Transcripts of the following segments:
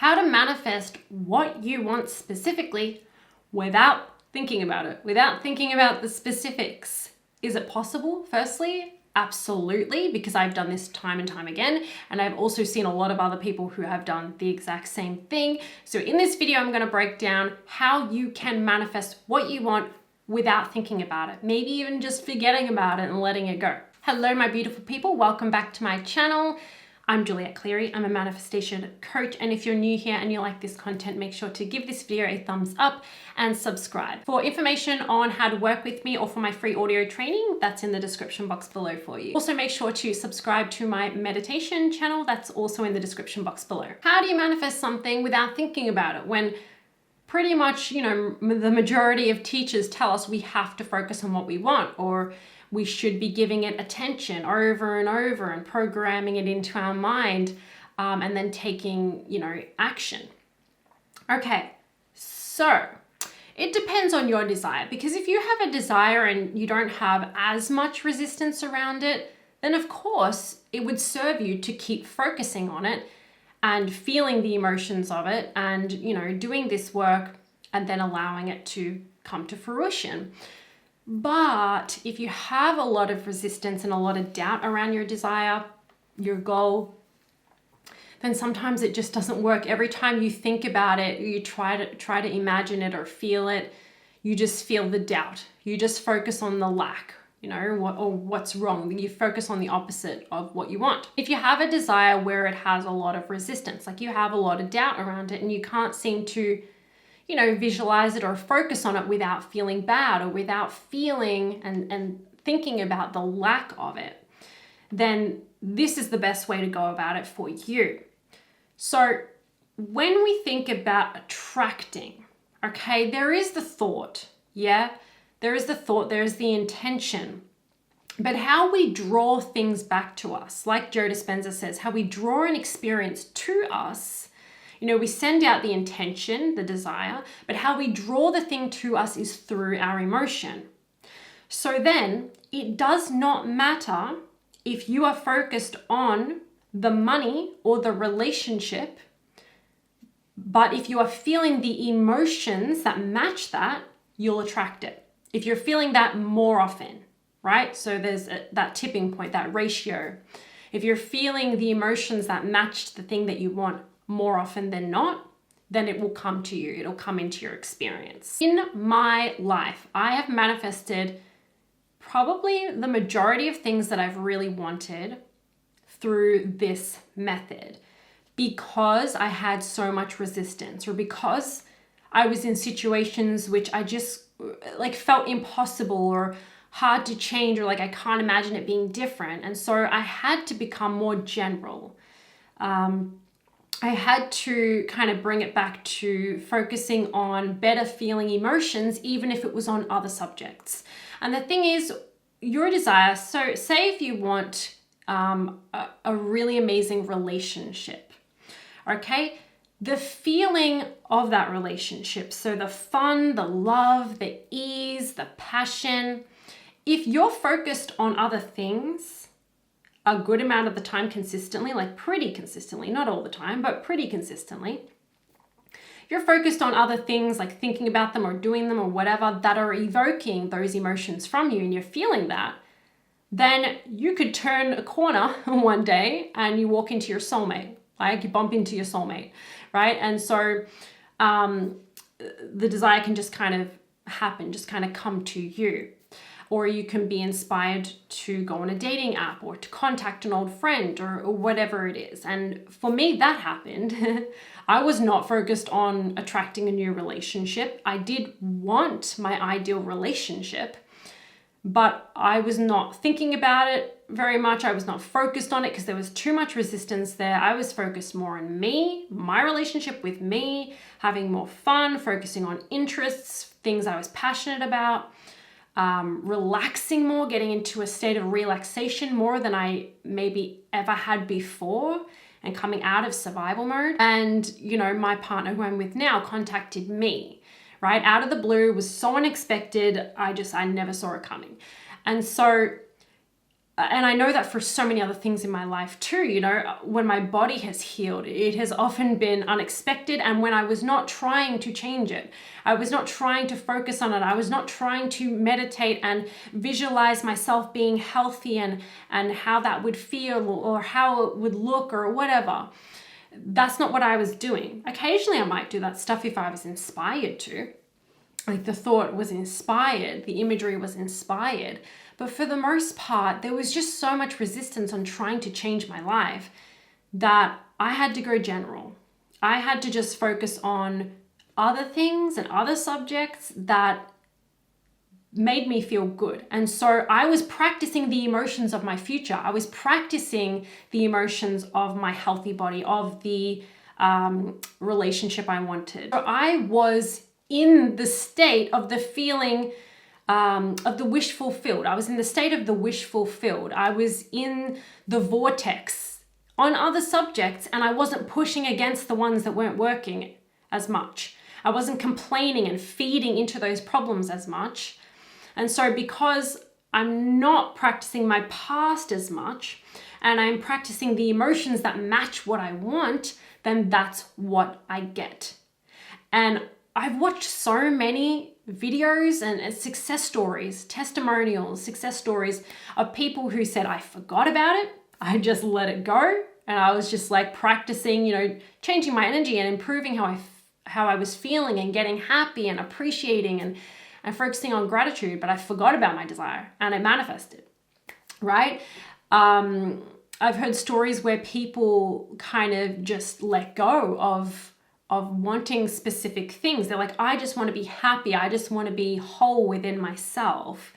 how to manifest what you want specifically without thinking about it, without thinking about the specifics. Is it possible? Firstly, absolutely, because I've done this time and time again, and I've also seen a lot of other people who have done the exact same thing. So in this video, I'm going to break down how you can manifest what you want without thinking about it, maybe even just forgetting about it and letting it go. Hello, my beautiful people. Welcome back to my channel. I'm Juliet Cleary. I'm a manifestation coach. And if you're new here and you like this content, make sure to give this video a thumbs up and subscribe. For information on how to work with me or for my free audio training, that's in the description box below for you. Also make sure to subscribe to my meditation channel. That's also in the description box below. How do you manifest something without thinking about it when pretty much, the majority of teachers tell us we have to focus on what we want, or we should be giving it attention over and over and programming it into our mind, and then taking, action. Okay, so it depends on your desire, because if you have a desire and you don't have as much resistance around it, then of course it would serve you to keep focusing on it and feeling the emotions of it and, doing this work and then allowing it to come to fruition. But if you have a lot of resistance and a lot of doubt around your desire, your goal, then sometimes it just doesn't work. Every time you think about it, you try to imagine it or feel it, you just feel the doubt. You just focus on the lack, or what's wrong. You focus on the opposite of what you want. If you have a desire where it has a lot of resistance, like you have a lot of doubt around it and you can't seem to visualize it or focus on it without feeling bad or without feeling and thinking about the lack of it, then this is the best way to go about it for you. So when we think about attracting, okay, there is the thought, there is the thought, there is the intention, but how we draw things back to us, like Joe Dispenza says, how we draw an experience to us. We send out the intention, the desire, but how we draw the thing to us is through our emotion. So then it does not matter if you are focused on the money or the relationship, but if you are feeling the emotions that match that, you'll attract it. If you're feeling that more often, right? So there's that tipping point, that ratio. If you're feeling the emotions that match the thing that you want more often than not, then it will come to you. It'll come into your experience. In my life, I have manifested probably the majority of things that I've really wanted through this method because I had so much resistance, or because I was in situations which I just felt impossible or hard to change, or I can't imagine it being different. And so I had to become more general. I had to kind of bring it back to focusing on better feeling emotions, even if it was on other subjects. And the thing is, your desire, so say if you want a really amazing relationship, okay? The feeling of that relationship, so the fun, the love, the ease, the passion, if you're focused on other things a good amount of the time consistently, pretty consistently, not all the time, but pretty consistently, if you're focused on other things, like thinking about them or doing them or whatever, that are evoking those emotions from you and you're feeling that, then you could turn a corner one day and you walk into your soulmate, you bump into your soulmate, right? And so the desire can just kind of happen, just kind of come to you. Or you can be inspired to go on a dating app or to contact an old friend or whatever it is. And for me, that happened. I was not focused on attracting a new relationship. I did want my ideal relationship, but I was not thinking about it very much. I was not focused on it because there was too much resistance there. I was focused more on me, my relationship with me, having more fun, focusing on interests, things I was passionate about. Relaxing more, getting into a state of relaxation more than I maybe ever had before, and coming out of survival mode. And, my partner who I'm with now contacted me, right? Out of the blue, was so unexpected. I never saw it coming. And so And I know that for so many other things in my life too, you know, when my body has healed, it has often been unexpected. And when I was not trying to change it, I was not trying to focus on it, I was not trying to meditate and visualize myself being healthy and how that would feel or how it would look or whatever. That's not what I was doing. Occasionally I might do that stuff if I was inspired to. Like the thought was inspired, the imagery was inspired. But for the most part, there was just so much resistance on trying to change my life that I had to go general. I had to just focus on other things and other subjects that made me feel good. And so I was practicing the emotions of my future. I was practicing the emotions of my healthy body, of the relationship I wanted. So I was in the state of the feeling of the wish fulfilled. I was in the state of the wish fulfilled. I was in the vortex on other subjects, and I wasn't pushing against the ones that weren't working as much. I wasn't complaining and feeding into those problems as much. And so because I'm not practicing my past as much, and I'm practicing the emotions that match what I want, then that's what I get. And I've watched so many videos and success stories, testimonials, success stories of people who said, I forgot about it. I just let it go. And I was just like practicing, you know, changing my energy and improving how I was feeling and getting happy and appreciating and focusing on gratitude. But I forgot about my desire and it manifested, right? I've heard stories where people kind of just let go of wanting specific things. They're like, I just want to be happy. I just want to be whole within myself.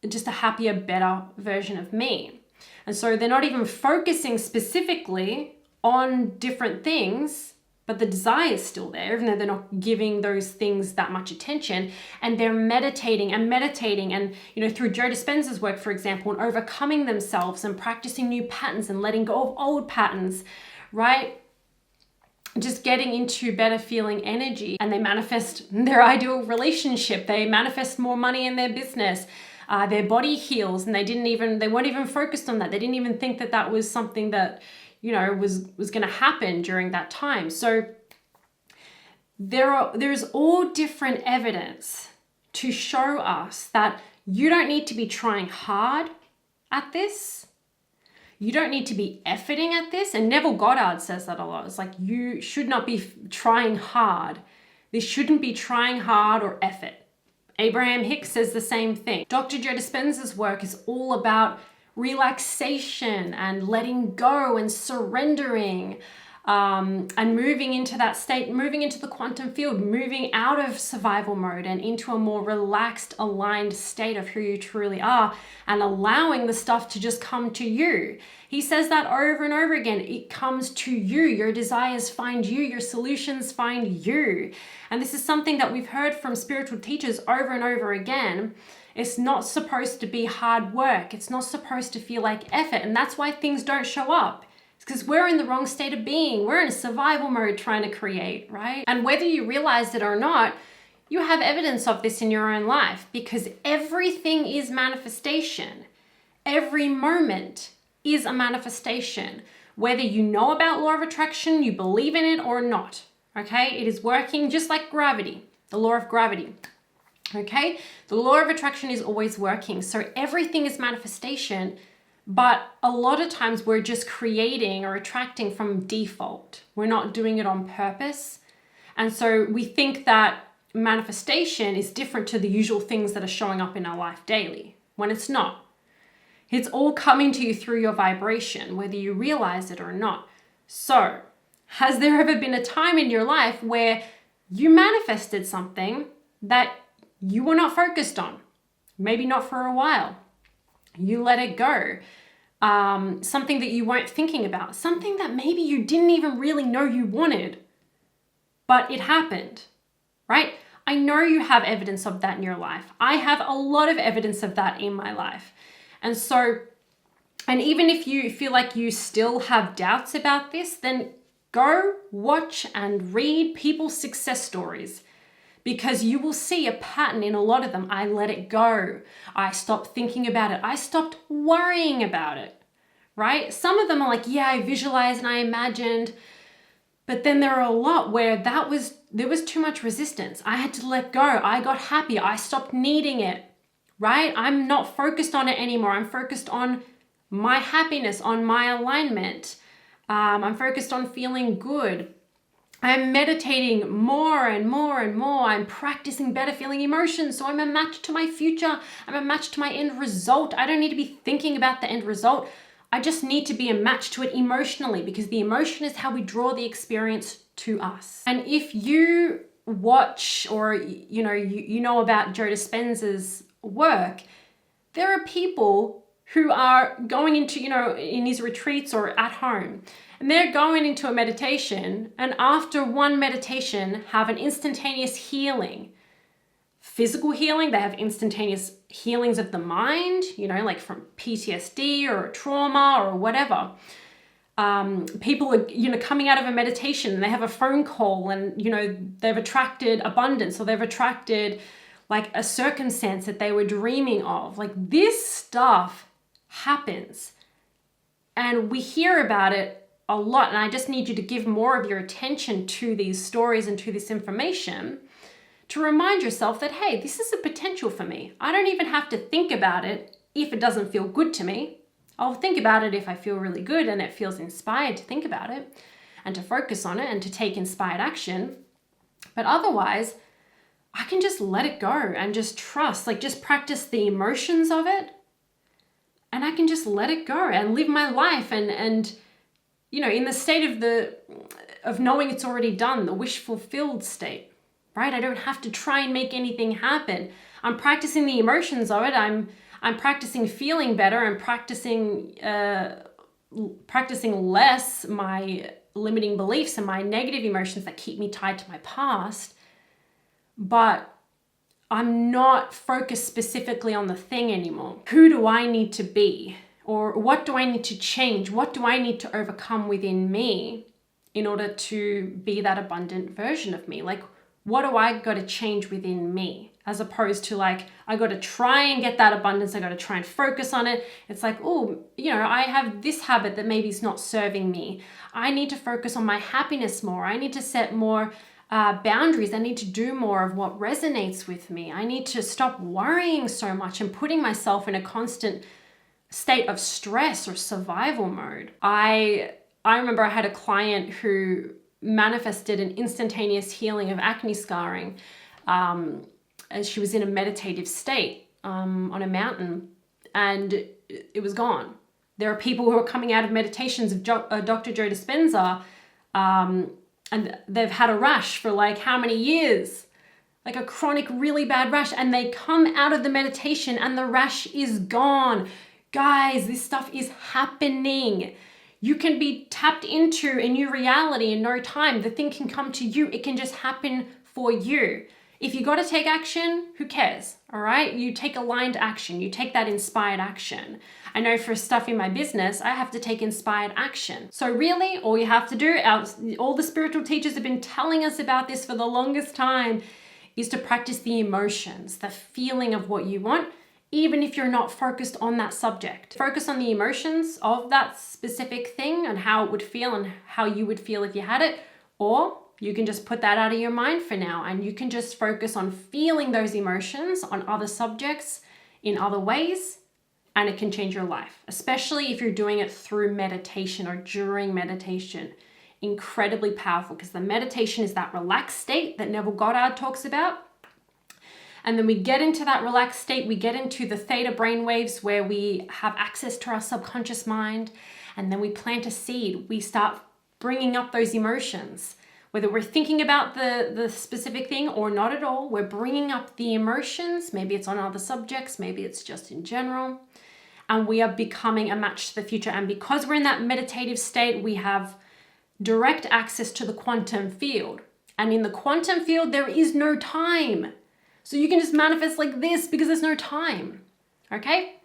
Just a happier, better version of me. And so they're not even focusing specifically on different things, but the desire is still there, even though they're not giving those things that much attention. And they're meditating and, you know, through Joe Dispenza's work, for example, and overcoming themselves and practicing new patterns and letting go of old patterns, right? Just getting into better feeling energy, and they manifest their ideal relationship. They manifest more money in their business. Their body heals, and they weren't even focused on that. They didn't even think that that was something that, you know, was going to happen during that time. So there's all different evidence to show us that you don't need to be trying hard at this. You don't need to be efforting at this. And Neville Goddard says that a lot. It's like, you should not be trying hard. This shouldn't be trying hard or effort. Abraham Hicks says the same thing. Dr. Joe Dispenza's work is all about relaxation and letting go and surrendering, and moving into that state, moving into the quantum field, moving out of survival mode and into a more relaxed, aligned state of who you truly are, and allowing the stuff to just come to you. He says that over and over again. It comes to you. Your desires find you. Your solutions find you. And this is something that we've heard from spiritual teachers over and over again. It's not supposed to be hard work. It's not supposed to feel like effort. And that's why things don't show up. It's because we're in the wrong state of being. We're in a survival mode trying to create, right? And whether you realize it or not, you have evidence of this in your own life, because everything is manifestation. Every moment is a manifestation. Whether you know about law of attraction, you believe in it or not, okay? It is working just like gravity, the law of gravity. Okay, the law of attraction is always working. So everything is manifestation, but a lot of times we're just creating or attracting from default. We're not doing it on purpose. And so we think that manifestation is different to the usual things that are showing up in our life daily, when it's not. It's all coming to you through your vibration, whether you realize it or not. So, has there ever been a time in your life where you manifested something that you were not focused on? Maybe not for a while. You let it go. Something that you weren't thinking about. Something that maybe you didn't even really know you wanted, but it happened, right? I know you have evidence of that in your life. I have a lot of evidence of that in my life. And so, and even if you feel like you still have doubts about this, then go watch and read people's success stories. because you will see a pattern in a lot of them. I let it go. I stopped thinking about it. I stopped worrying about it, right? Some of them are like, yeah, I visualized and I imagined, but then there are a lot where there was too much resistance. I had to let go. I got happy. I stopped needing it, right? I'm not focused on it anymore. I'm focused on my happiness, on my alignment. I'm focused on feeling good. I'm meditating more and more and more. I'm practicing better feeling emotions. So I'm a match to my future. I'm a match to my end result. I don't need to be thinking about the end result. I just need to be a match to it emotionally, because the emotion is how we draw the experience to us. And if you watch or you know about Joe Dispenza's work, there are people who are going into, in his retreats or at home, and they're going into a meditation, and after one meditation have an instantaneous healing. Physical healing, they have instantaneous healings of the mind, like from PTSD or trauma or whatever. People are, coming out of a meditation and they have a phone call and, they've attracted abundance, or they've attracted like a circumstance that they were dreaming of. Like, this stuff happens and we hear about it a lot. And I just need you to give more of your attention to these stories and to this information, to remind yourself that, hey, this is a potential for me. I don't even have to think about it if it doesn't feel good to me. I'll think about it if I feel really good and it feels inspired to think about it and to focus on it and to take inspired action. But otherwise, I can just let it go and just trust, like just practice the emotions of it. And I can just let it go and live my life and in the state of knowing it's already done, the wish fulfilled state, right? I don't have to try and make anything happen. I'm practicing the emotions of it. I'm practicing feeling better. I'm practicing less my limiting beliefs and my negative emotions that keep me tied to my past. But I'm not focused specifically on the thing anymore. Who do I need to be? Or what do I need to change? What do I need to overcome within me in order to be that abundant version of me? Like, what do I got to change within me? As opposed to like, I got to try and get that abundance. I got to try and focus on it. It's like, I have this habit that maybe is not serving me. I need to focus on my happiness more. I need to set more boundaries. I need to do more of what resonates with me. I need to stop worrying so much and putting myself in a constant state of stress or survival mode. I remember I had a client who manifested an instantaneous healing of acne scarring as she was in a meditative state on a mountain, and it was gone. There are people who are coming out of meditations of Dr. Joe Dispenza, and they've had a rash for like how many years? Like a chronic, really bad rash, and they come out of the meditation and the rash is gone. Guys, this stuff is happening. You can be tapped into a new reality in no time. The thing can come to you. It can just happen for you. If you got to take action, who cares? All right. You take aligned action. You take that inspired action. I know for stuff in my business, I have to take inspired action. So really, all you have to do, all the spiritual teachers have been telling us about this for the longest time, is to practice the emotions, the feeling of what you want, even if you're not focused on that subject. Focus on the emotions of that specific thing and how it would feel and how you would feel if you had it. Or you can just put that out of your mind for now, and you can just focus on feeling those emotions on other subjects in other ways, and it can change your life, especially if you're doing it through meditation or during meditation. Incredibly powerful, because the meditation is that relaxed state that Neville Goddard talks about. And then we get into that relaxed state, we get into the theta brainwaves where we have access to our subconscious mind, and then we plant a seed. We start bringing up those emotions. Whether we're thinking about the specific thing or not at all, we're bringing up the emotions. Maybe it's on other subjects, maybe it's just in general. And we are becoming a match to the future. And because we're in that meditative state, we have direct access to the quantum field. And in the quantum field, there is no time. So you can just manifest like this because there's no time. Okay?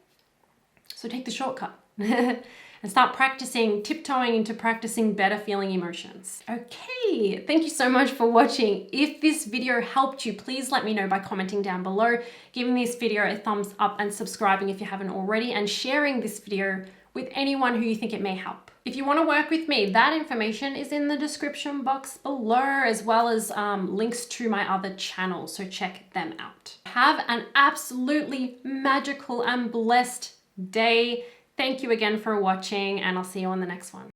So take the shortcut. And and start practicing, tiptoeing into practicing better feeling emotions. Okay, thank you so much for watching. If this video helped you, please let me know by commenting down below, giving this video a thumbs up and subscribing if you haven't already, and sharing this video with anyone who you think it may help. If you want to work with me, that information is in the description box below, as well as links to my other channels, so check them out. Have an absolutely magical and blessed day. Thank you again for watching, and I'll see you on the next one.